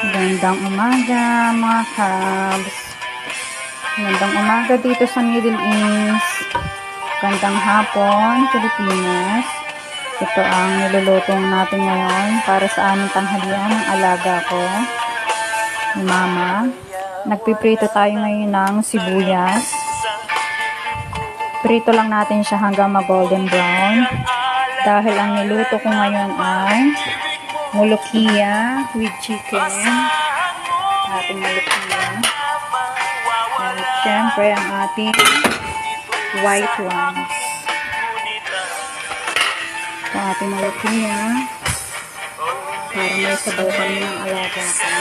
Magandang umaga mga kabs. Magandang umaga dito sa Middle East. Magandang hapon, Pilipinas. Ito ang niluluto natin ngayon para sa aming tanghalian ng alaga ko, ni Mama. Nagpiprito tayo ngayon ng sibuyas. Prito lang natin siya hanggang mag-golden brown. Dahil ang niluto ko ngayon ay mulukia with chicken. Ating mulukia. At syempre ang ating white ones. Ito ating mulukia. Para may sabaw kami ng alaga ko.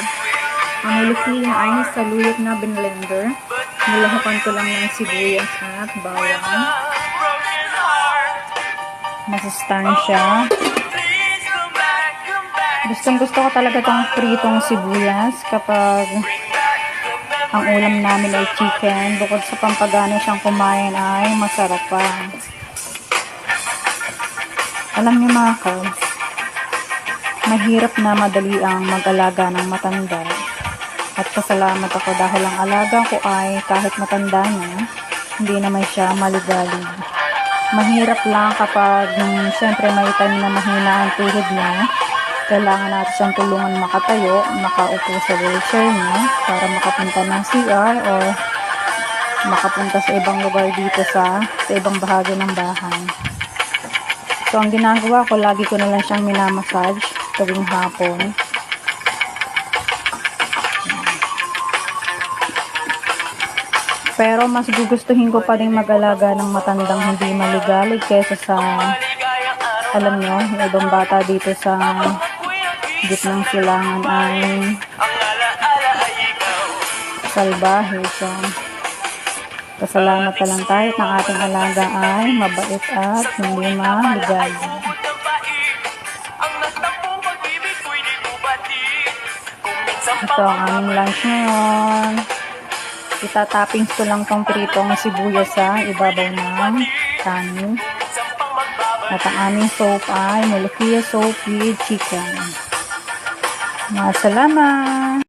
Ang mulukia ay saluyot na binlender. Nilahapan ko lang ng sibuyas at bawang. Masustansya. Gusto ko talaga itong pritong sibuyas kapag ang ulam namin ay chicken. Bukod sa pampagana siyang kumain ay masarap pa. Alam niyo mga kabs, mahirap na madali ang mag-alaga ng matanda. At pasalamat ako dahil ang alaga ko ay kahit matanda na, hindi naman siya maligalig. Mahirap lang kapag syempre may time na mahina ang tuhod niya. Kailangan natin siyang tulungan makatayo, makaupo sa wheelchair niya para makapunta ng CR o makapunta sa ibang lugar dito sa ibang bahagi ng bahay. So, ang ginagawa ko, lagi ko na lang siyang minamassage tuwing hapon. Pero mas gugustuhin ko pa rin mag-alaga ng matandang hindi maligalig kaysa sa, alam nyo, yung ibang bata dito sa gitnang silangan ay salbahe. So, pasalamat na lang tayo at ang ating alaga ay mabait at hindi maligalig. Ito ang aming lunch ngayon. Itatoppings ko lang tong pritong sibuyas sa ibabaw ng kanin. At ang aming soup ay mulukia soup with chicken. Masalamat!